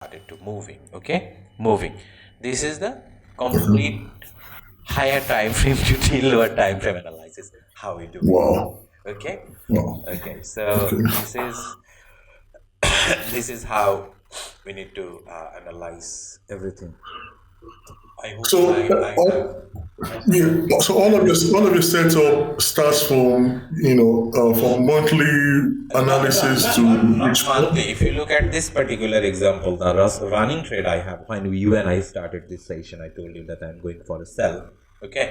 started to moving. Okay, moving. This is the complete higher time frame to lower time frame analysis. How we do it. Wow. Okay, Wow. okay. So Okay. this is how we need to analyze everything. I hope So, I have yeah. So all of your setup starts from from monthly analysis to not each monthly. month. If you look at this particular example, the running trade I have, when you and I started this session, I told you that I'm going for a sell. Okay.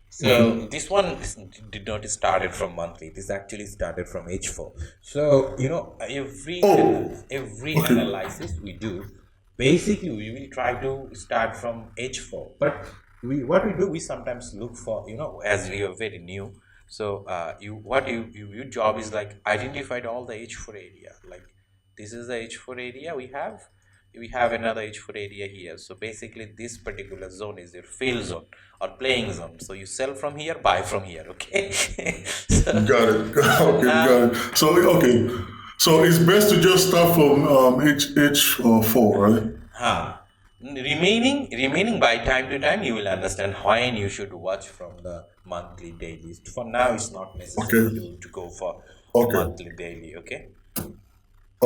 So Okay. this one did not started from monthly. This actually started from H4. So Oh. every Okay. analysis we do, basically we will try to start from H4. But what we do, we sometimes look for, as we are very new, so your job is like identified all the H4 area. Like this is the H4 area we have another H4 area here. So basically this particular zone is your fail zone or playing zone. So you sell from here, buy from here. Okay. so, Got it. so Okay. now Got it. So okay. So it's best to just start from H four, right? huh. Remaining by time to time, you will understand when you should watch from the monthly daily. For now, it's not necessary Okay. to go for Okay. monthly daily. Okay.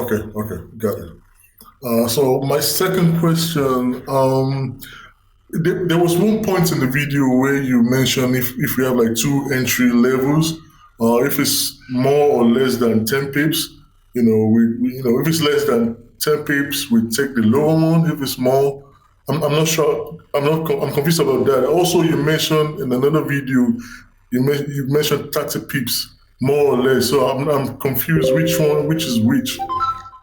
Okay. Okay. Got it. So my second question, there was one point in the video where you mentioned if we have like two entry levels, if it's more or less than 10 pips, if it's less than 10 pips, we take the lower one. If it's more, I'm not sure. I'm confused about that. Also, you mentioned in another video, you mentioned 30 pips more or less. So I'm confused which is which.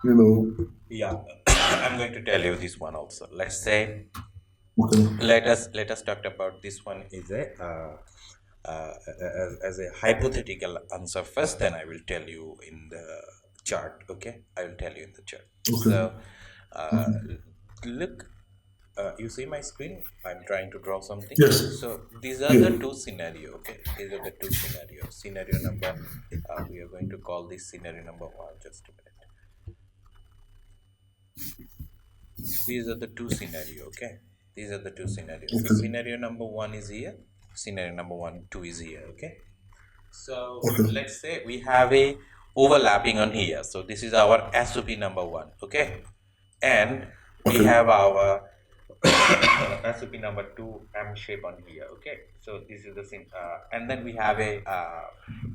You know. Yeah, I'm going to tell you this one also. Let's say Okay. let us talk about this one is as a hypothetical answer first. Then I will tell you in the chart. Okay, I will tell you in the chart. Okay. So uh, look, you see my screen. I'm trying to draw something. Yes. So these are Yeah. the two scenario. Okay, these are the two scenarios. Scenario number. We are going to call this scenario number one. Just a minute. These are the two scenario. Okay, these are the two scenarios. So Okay. scenario number one is here, scenario number one two is here. Okay, so Okay. let's say we have a overlapping on here. So this is our SOP number one. Okay, and we Okay. have our SOP number two M shape on here. Okay, so this is the same, and then we have a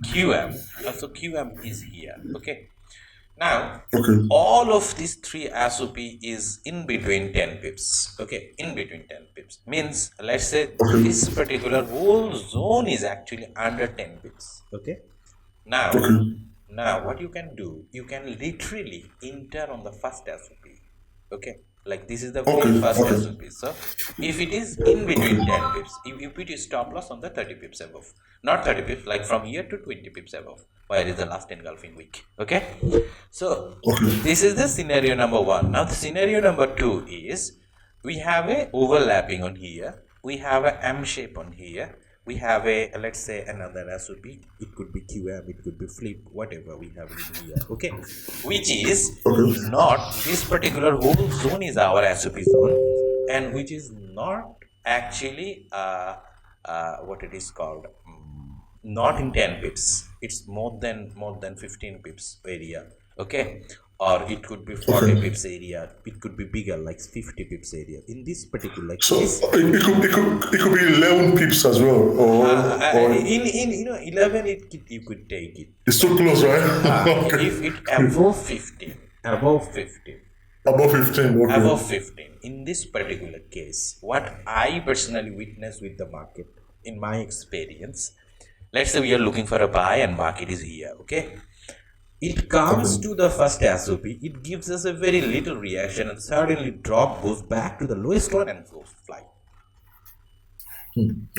QM. So QM is here. Okay, now, Okay. all of these three SOP is in between 10 pips. Okay, in between 10 pips. Means, let's say Okay. this particular whole zone is actually under 10 pips. Okay. Now, Okay. now what you can do, you can literally enter on the first SOP. Okay. Like this is the very Okay. first Okay. SOP. So if it is in between 10 Okay. pips, you put your stop loss on the 30 pips above. Not 30 pips, like from here to 20 pips above. Where is the last engulfing week? Okay. So Okay. this is the scenario number one. Now the scenario number two is we have a overlapping on here. We have a M shape on here. We have a, let's say, another SOP. It could be QM, it could be flip, whatever we have in here. Okay, which is Okay. not, this particular whole zone is our SOP zone, and which is not actually what it is called, not in 10 pips. It's more than 15 pips area. Okay, or it could be 40 Okay. pips area. It could be bigger, like 50 pips area. In this particular So case, it could be 11 pips as well, or in 11 you could take it. it's too close, right? If it Okay. above 15 Above 15. above Okay. 15 in this particular case, what I personally witness with the market, in my experience, let's say we are looking for a buy and market is here. Okay, it comes Okay. to the first SOP, it gives us a very little reaction and suddenly drop, goes back to the lowest one and goes fly.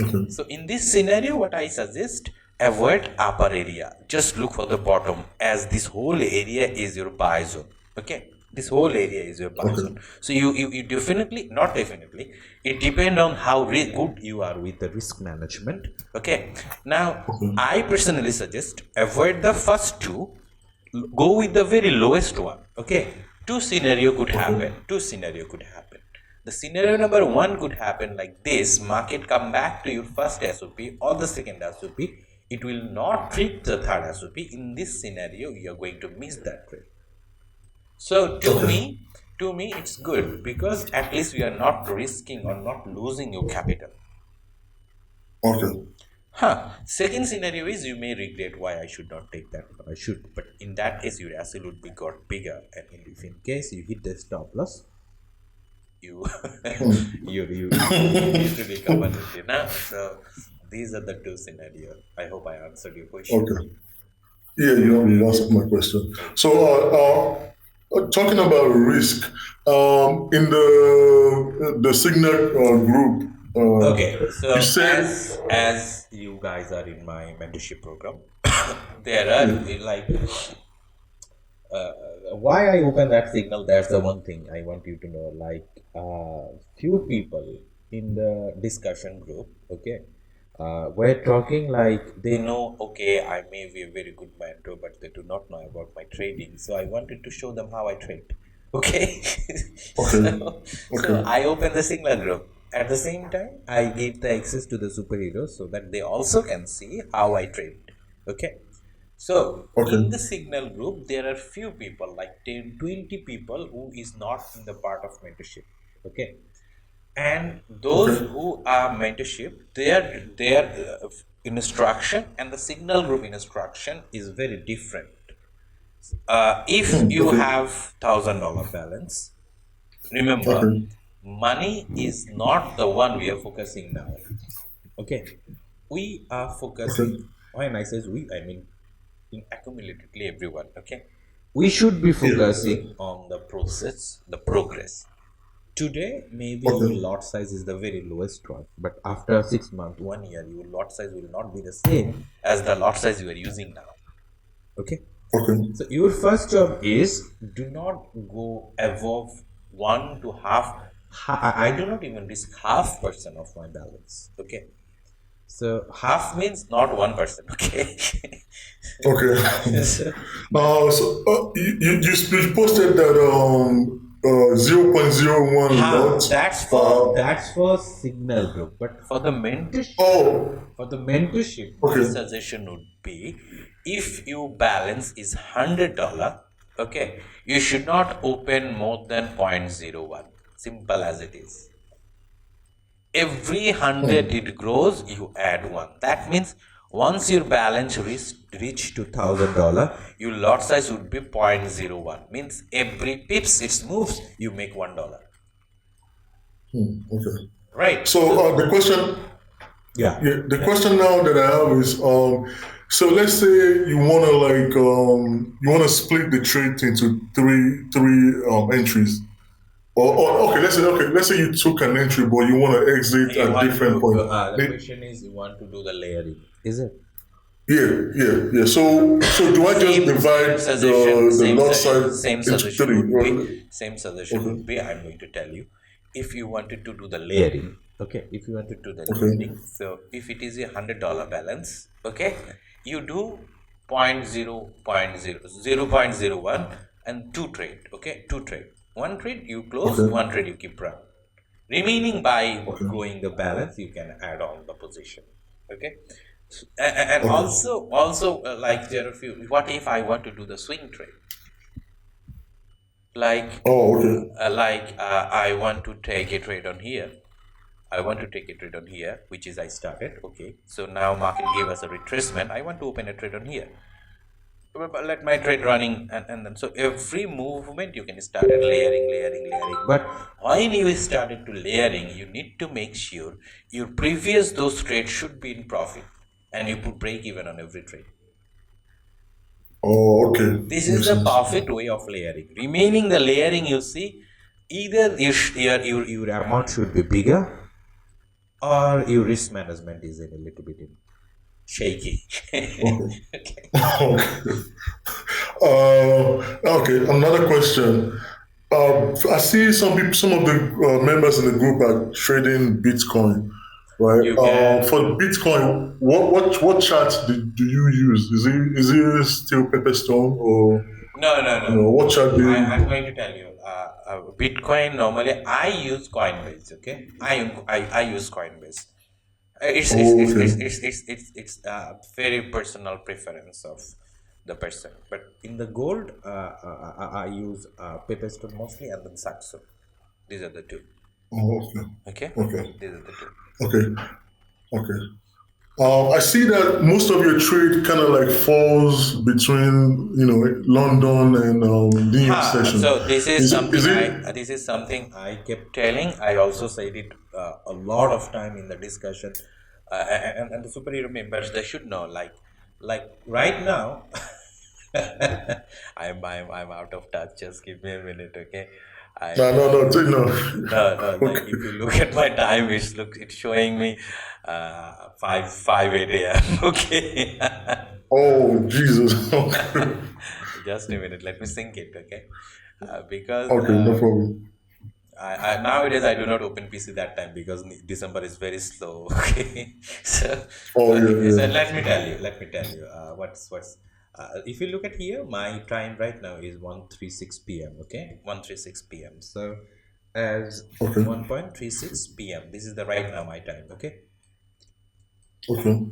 Okay. So in this scenario, what I suggest, avoid upper area. Just look for the bottom, as this whole area is your buy zone. Okay, this whole area is your buy Okay. zone. So you definitely, not definitely, it depends on how good you are with the risk management. Okay. Now, Okay. I personally suggest avoid the first two, go with the very lowest one. Okay, Two scenario could Okay. happen. Two scenario could happen. The scenario number one could happen like this: market come back to your first SOP or the second SOP. It will not treat the third SOP. In this scenario, you are going to miss that trade. So Okay. to me, it's good because at least we are not risking or not losing your capital. Okay. Second scenario is you may regret why I should not take that one. I should, but in that case, your asset would be got bigger, and if in case you hit the stop loss, you Hmm. you need to recover it. You know. So these are the two scenarios. I hope I answered your question. Okay. Yeah, you answered my question. So, Okay. talking about risk, in the Signal group, Okay. you So said, as you guys are in my mentorship program, there are yeah, like why I open that signal, that's the one thing I want you to know. Like, few people in the discussion group, okay, we're talking like they know, okay, I may be a very good mentor, but they do not know about my trading. So I wanted to show them how I trade. Okay. okay, So okay, I open the signal group. At the same time, I give the access to the superheroes so that they also can see how I trade. Okay. So in okay, the signal group, there are few people like 10, 20 people who is not in the part of mentorship. Okay. And those okay, who are mentorship, their instruction and the signal group instruction is very different. If you okay, have $1,000 balance, remember, okay, money is not the one we are focusing now. Okay. We are okay, focusing, when I says we, I mean in accumulatively everyone. Okay. We should be yeah, focusing on the process, the progress. Today, maybe your okay, lot size is the very lowest one, but after 6 months, 1 year, your lot size will not be the same as the lot size you are using now. Okay. okay, So your first job is do not go above one to half. I do not even risk 0.5% of my balance. Okay. So half means not 1%. Okay. okay. So, but You posted that 0.01 lot. that's for signal group. But Oh, for the mentorship, my okay, suggestion would be if your balance is $100, okay, you should not open more than 0.01. Simple as it is. Every 100 hmm, it grows, you add one. That means once your balance reach to $1,000, your lot size would be 0.01. Means every pips it moves, you make $1. okay. Right. So So the question, yeah. yeah, the question now that I have is, so let's say you wanna you wanna split the trade into three entries, or let's say you took an entry but you wanna exit You at want different to, point. the question is you want to do the layering, is it? Yeah, yeah, yeah. So do I just Same divide suggestion, the same lot suggestion, size same into suggestion three? would be, same suggestion Okay, would be, I'm going to tell you, if you wanted to do the layering, okay, if you wanted to do the okay, layering, so if it is $100 balance, okay, you do point zero point zero zero point zero one and two trade, okay, two trade. One trade you close, okay, one trade you keep run. Remaining by okay, growing the balance, you can add on the position. Okay. And okay. also like there are few. What if I want to do the swing trade? Like Oh, okay, I want to take a trade on here. I want to take a trade on here, which is I started. Okay. So now market gave us a retracement. I want to open a trade on here. Let my trade running, and then so every movement you can start layering. But when you started to layering, you need to make sure your previous those trades should be in profit, and you put break even on every trade. oh, okay, This is makes the sense. perfect way of layering. Remaining the layering, you see, either your amount should be bigger, or your risk management is a little bit shaky. Okay, Okay. okay. Okay, another question. I see some of the members in the group are trading Bitcoin, right? You can. For Bitcoin, what chart do you use? Is it still Pepperstone or? No, no, You no. know, what chart do I'm you? going to tell you. Bitcoin normally I use Coinbase. Okay, I use Coinbase. Oh, okay. It's very personal preference of the person. But in the gold, I use Pepestone mostly, and then Saxo. These are the two. Oh, okay. Okay, Okay. these are the two. Okay. Okay. I see that most of your trade kind of like falls between, you know, London and New York session. So this is Is something it? this is something I kept telling. I also said it a lot of time in the discussion, and the superhero members they should know. Like right now, I'm out of touch. Just give me a minute, okay? I No, no, no, no. no, no. Like Okay. if you look at my time, it's showing me 8 a.m. Okay. Oh, Jesus. Okay. Just a minute. Let me sync it, okay? Because Okay, no problem. nowadays I do not open PC that time because December is very slow. Okay, so Oh, so yeah, let me tell you. Let me tell you. What's if you look at here, my time right now is 1:36 p.m. Okay, 1:36 p.m. So as yeah. Okay. 1:36 p.m. This is the right now my time. Okay, Okay.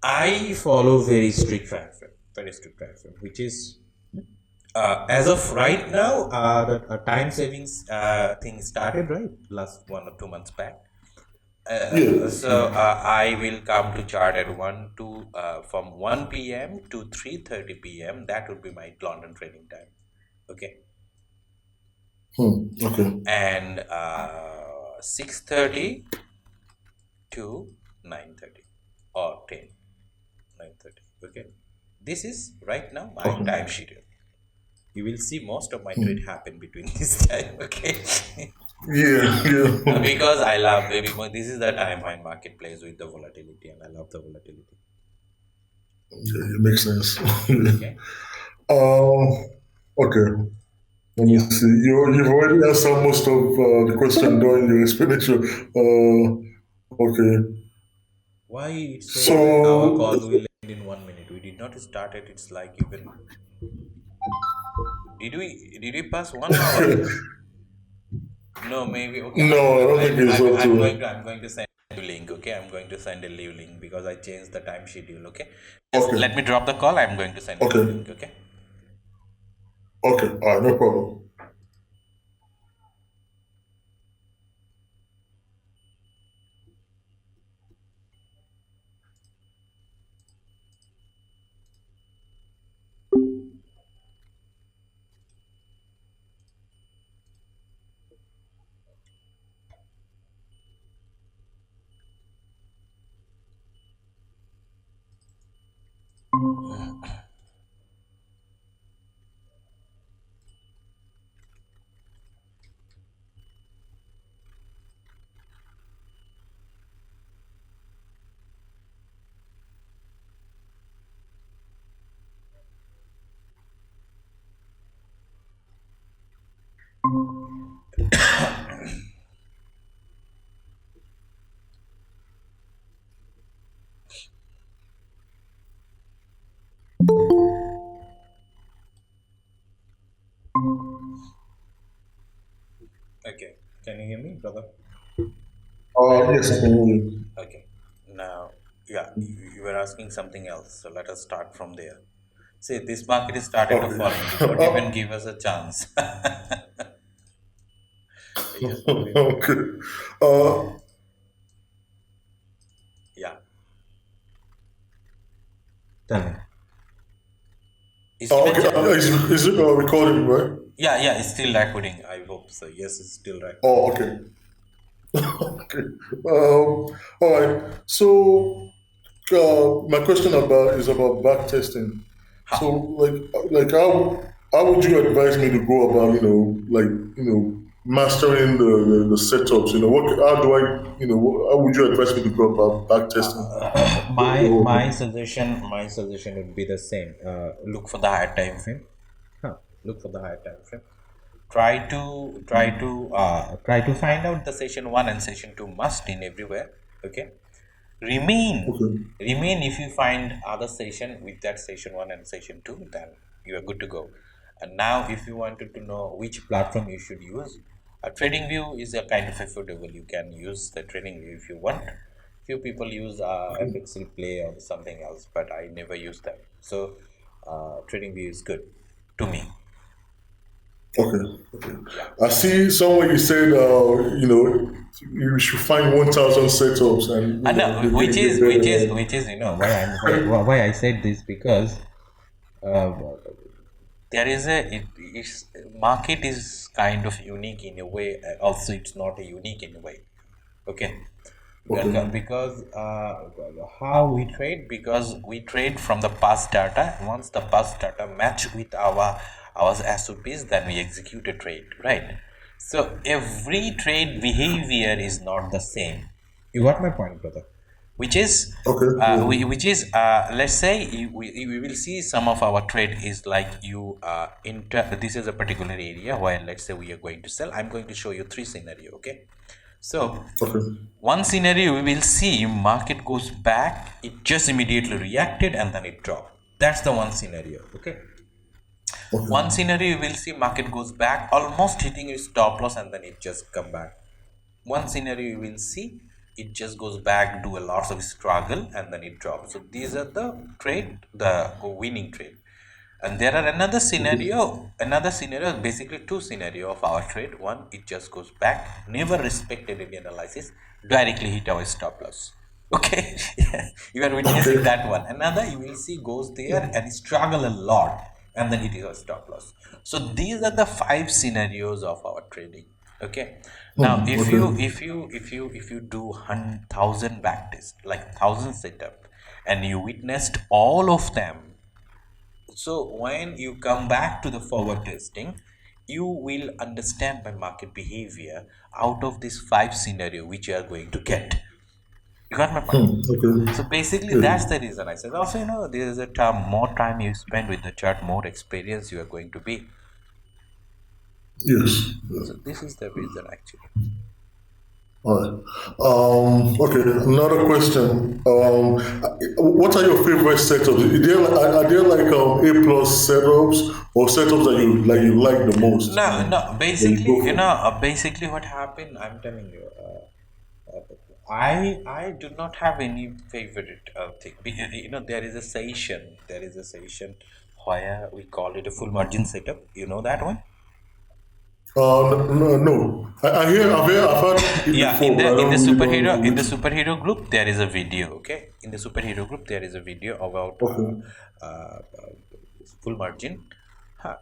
I follow very strict time frame, which is as of right now, the time savings thing started right last 1 or 2 months back. Yeah. I will come to chart at one to from 1 p.m. to 3:30 p.m. That would be my London trading time. Okay, Okay. and 6:30 to 9:30 or 9:30. Okay, this is right now my Okay. time schedule. You will see most of my trade happen between this time. Okay. Yeah, yeah. Because I love baby. This is the time when market plays with the volatility, and I love the volatility. Yeah, it makes sense. Okay. Okay. Let me Yeah. see. You've already answered most of the question during your explanation. Okay. Why it's saying that our So, call will end in 1 minute? We did not start it. It's like even did we pass 1 hour? No, maybe okay. no, I don't think it's up to. I'm going to send you link. Okay, I'm going to send a live link because I changed the time schedule. Okay, just Okay. let me drop the call. I'm going to send a live Okay. link. Okay. Okay. All right. No problem. Okay. Can you hear me, brother? Yes, I can hear you. Okay. Now, yeah, you were asking something else. So let us start from there. See, this market is started to Okay. fall. It did not even give us a chance. I just give me a minute. Okay. Uh, Yeah. Tell me. Is it okay. mentioned? Is it recording, right? Yeah, it's still recording. I hope so. Yes, it's still recording. Oh, okay. Okay. All right. So, my question about back testing. So, Ha. how would you advise me to go about, mastering the setups? You know, how do I, how would you advise me to go about back testing? My suggestion would be the same. Look for the higher time frame. Huh. Look for the higher time frame. Try to find out the session one and session two must in everywhere. Okay. Remain Okay. remain if you find other session with that session one and session two, then you are good to go. And now, if you wanted to know which platform you should use, TradingView is a kind of affordable. You can use the TradingView if you want. Few people use FX Replay or something else, but I never use that. So, TradingView is good to me. Okay. Okay. Yeah. I see somewhere you said, you should find 1,000 setups, and And you're going which to get is which is better. which is why I said this, because uh, there is it's market is kind of unique in a way. Also, it's not a unique in a way. Okay, Okay. because how we trade, because we trade from the past data. Once the past data match with our SOPs, then we execute a trade, right? So every trade behavior is not the same. You got my point, brother? Which is Okay. Yeah. let's say we will see some of our trade is like you this is a particular area where, let's say, we are going to sell. I'm going to show you three scenario. Okay, so Okay. one scenario we will see market goes back, it just immediately reacted and then it dropped. That's the one scenario. Okay, one Okay. scenario you will see market goes back almost hitting its stop loss and then it just come back. One scenario you will see it just goes back, do a lot of struggle and then it drops. So these are the trade, the winning trade. And there are another scenario, basically two scenario of our trade. One, it just goes back, never respected any analysis, directly hit our stop loss. Okay, you are witnessing Okay. that one. Another you will see goes there and struggle a lot and then it is a stop loss. So these are the five scenarios of our trading. Okay, now Hmm. if you do 1,000 backtest, like 1,000 setup, and you witnessed all of them, so when you come back to the forward testing, you will understand by market behavior out of this five scenario which you are going to get. You got my point? Okay. So basically, Yeah. that's the reason I said. Also, there is a term: more time you spend with the chart, more experience you are going to be. Yes. So Yeah. this is the reason actually. All right. Okay. Another question. What are your favorite setups? Are there like A plus setups or setups that you like the most, No, and no. that you Basically, go for? basically what happened, I'm telling you. I do not have any favorite thing. There is a session. There is a session where we call it a full margin setup. You know that one? No, no. I've heard it Yeah, before, but I don't really know in the which. superhero group there is a video. Okay, in the superhero group there is a video about Okay. uh, full margin. Huh.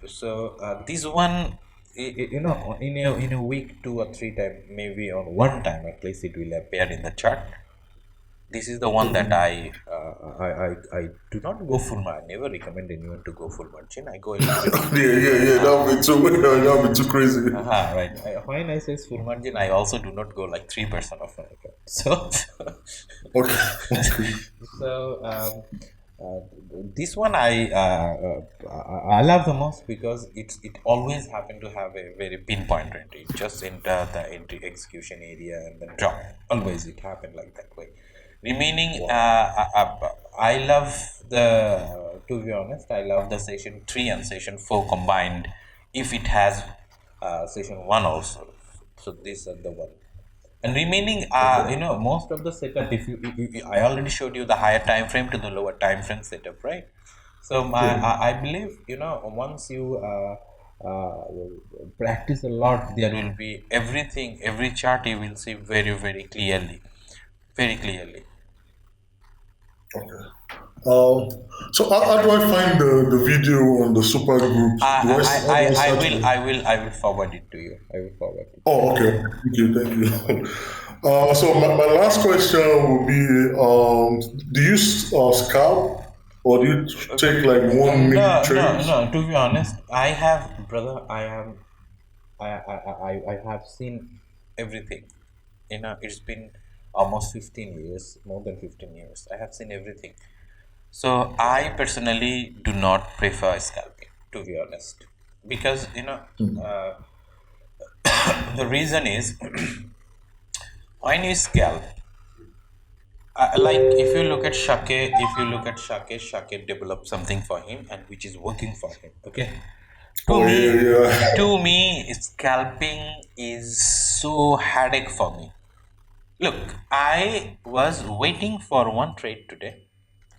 So this one, in a week, two or three times, maybe on one time at least, it will appear in the chart. This is the one that Okay. I do not go full margin. I never recommend anyone to go full margin. I go a little bit. Yeah. That would be too. That would be too crazy. Right. When I say full margin, I also do not go like 3% of my account. So, Okay. Okay. uh, this one I love the most because it always happen to have a very pinpoint rate. It just enter the entry execution area and then drop. Always it happened like that way. Remaining, I love to be honest, I love the session 3 and session 4 combined if it has session 1 also. So these are the one. And remaining, Okay. most of the setup, if I already showed you the higher time frame to the lower time frame setup, right? So Yeah. I believe, once you uh, practice a lot, there will be everything, every chart you will see very, very clearly. Okay. Um, so how do I find the video on the super groups? How do I search for it? I will forward it to you. I will forward it. Oh, okay. Thank you. Thank you. So my last question would be, do you scalp, or do you take like one minute No. trades? To be honest, I have, brother. I have seen everything. It's been almost 15 years, more than 15 years. I have seen everything. So I personally do not prefer scalping, to be honest, because uh, the reason is when you scalp, like if you look at Shake developed something for him and which is working for him. Okay. To Oh yeah, me, yeah. scalping is so headache for me. Look, I was waiting for one trade today.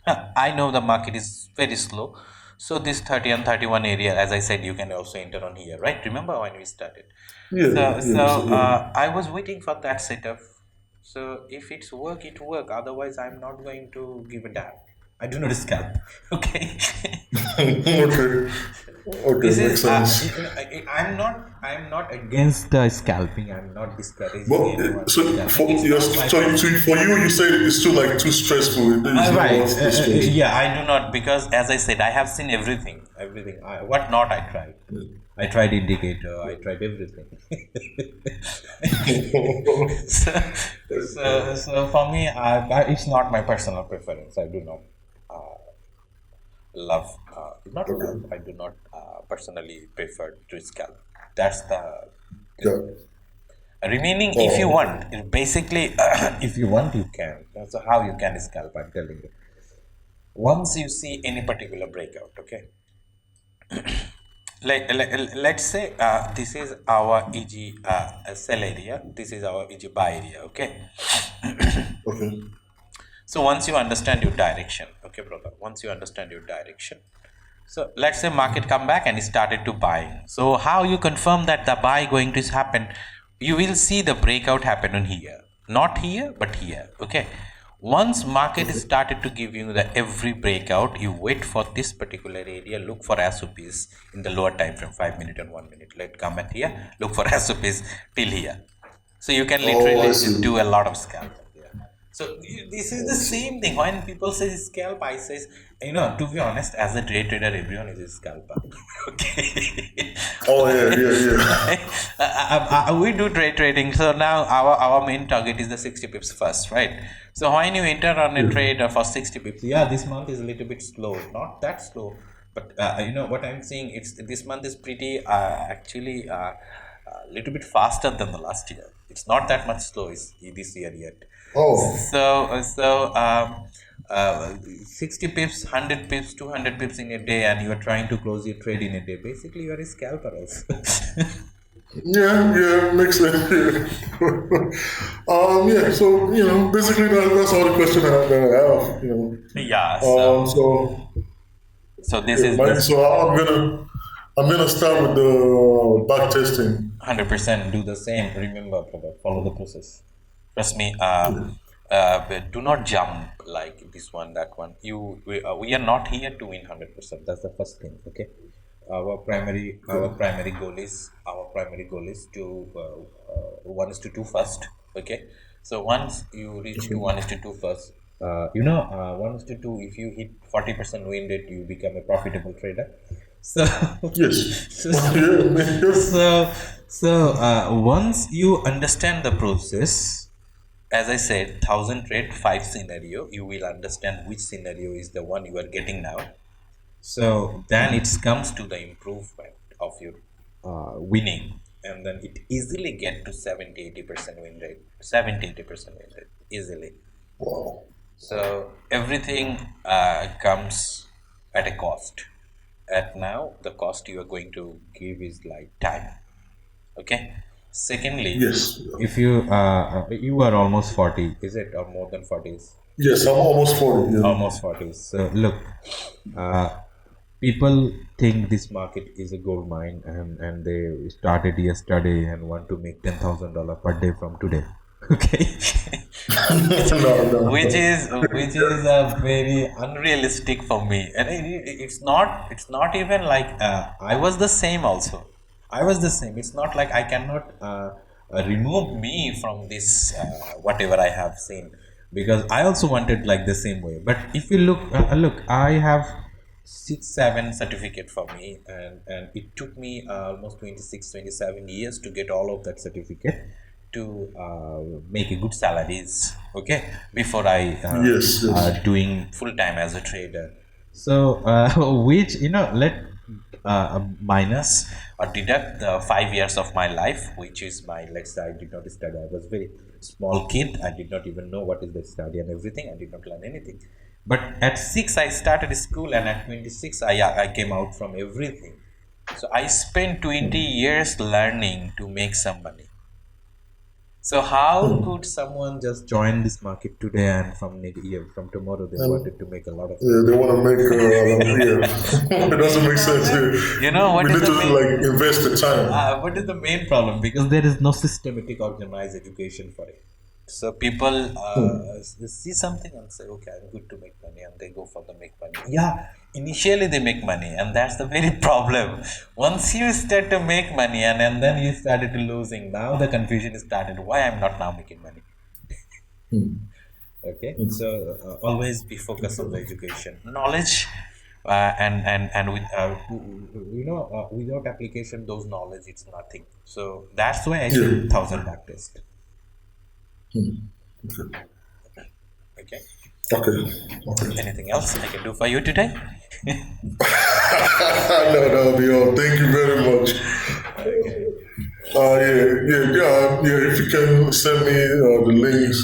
I know the market is very slow. So this 30 and 31 area, as I said, you can also enter on here, right? Remember when we started? Yeah, yeah, so, yeah. I was waiting for that setup. So if it's work, it work. Otherwise, I'm not going to give a damn. I do not scalp. Okay. Okay, okay, This makes is sense. I'm not against the scalping. I'm not discouraging But anyone so from scalping. for It's yes, not my so personal. for you, you say it's too like too stressful. It is not Right. worth the stress. Yeah, I do not because as I said, I have seen everything. Everything. What not I tried. I tried indicator. I tried everything. so, so for me, it's not my personal preference. I do not love. Not love. Okay, I do not personally prefer to scalp. That's the yeah. remaining. If you Oh, okay. want, basically, if you want, you can. That's how you can scalp. I'm telling you. Once you see any particular breakout, okay, let's say this is our EG sell area, this is our EG buy area, okay. Okay. So once you understand your direction, okay, brother, once you understand your direction, so let's say market come back and it started to buying. So how you confirm that the buy going to happen? You will see the breakout happen on here, not here, but here, okay. Once market Okay. started to give you the every breakout, you wait for this particular area, look for SOPs in the lower time frame, 5 minute and 1 minute. Let come at here, look for SOPs till here. So you can Oh, I literally see. do a lot of scalp. So this is the I see. same thing. When people say scalp, I says, to be honest, as a day trader, everyone is a scalper. Okay. Oh yeah, yeah, yeah. We do trade trading. So now our main target is the 60 pips first, right? So when you enter on a Yeah. trade for 60 pips, yeah, this month is a little bit slow. Not that slow, but what I'm seeing, it's this month is pretty actually a little bit faster than the last year. It's not that much slow is this year yet. Oh, So 60 pips, 100 pips, 200 pips in a day, and you are trying to close your trade in a day. Basically, you are a scalper also. yeah, yeah, makes sense. Yeah. Yeah. So basically that's all the question that I have. Yeah. So So this yeah, is mine. this So I'm gonna start with the back testing. 100% do the same. Remember, brother, follow the process. Trust me. Yeah. But do not jump like this one, that one. We are not here to win 100%. That's the first thing. Okay. Our primary goal is to 1:2 first. Okay. So once you reach to Okay. 1:2 first, 1:2. If you hit 40% win rate, you become a profitable trader. So, Yes. so, Yeah. once you understand the process, as I said, 1,000 trade, 5 scenario, you will understand which scenario is the one you are getting now. So then it comes to the improvement of your winning, and then it easily get to 70-80% win rate, 70-80% win rate easily. Wow. So everything comes at a cost. At now, the cost you are going to give is like time. Okay. Secondly, Yes. if you are almost 40, is it, or more than 40s? Yes. I'm almost 40. Yeah. Almost 40s. So look, uh, people think this market is a gold mine, and they started yesterday and want to make $10,000 per day from today. Okay. No, which no. is which is very unrealistic for me, and it's not even like I was the same also. I was the same. It's not like I cannot remove me from this whatever I have seen, because I also wanted like the same way. But if you look, I have 6 7 certificate for me, and it took me almost 26 27 years to get all of that certificate to make a good salaries, okay, before I Yes. Yes. doing full time as a trader. So which let minus or deduct the 5 years of my life, which is my, let's say I did not study. I was very small kid. I did not even know what is the study and everything. I did not learn anything. But at 6, I started school, and at 26, I came out from everything. So I spent 20 years learning to make some money. So how could someone just join this market today and from next year, from tomorrow, they And wanted to make a lot of yeah, money? they want to make yeah. It doesn't make sense. You know what We is need the to main? like invest the time. What is the main problem? Because there is no systematic organized education for it. So people see something and say, "Okay, I'm good to make money," and they go for the make money. Yeah, initially they make money, and that's the very problem. Once you start to make money, and then you started to losing. Now the confusion is started. Why I'm not now making money? Okay, so always be focused on the education, knowledge, and with without application, those knowledge it's nothing. So that's why I Yeah. say 1,000 backtest. Okay. Okay. Okay. Anything else I can do for you today? No, that'll be all. Thank you very much. Okay. Yeah. If you can send me the links.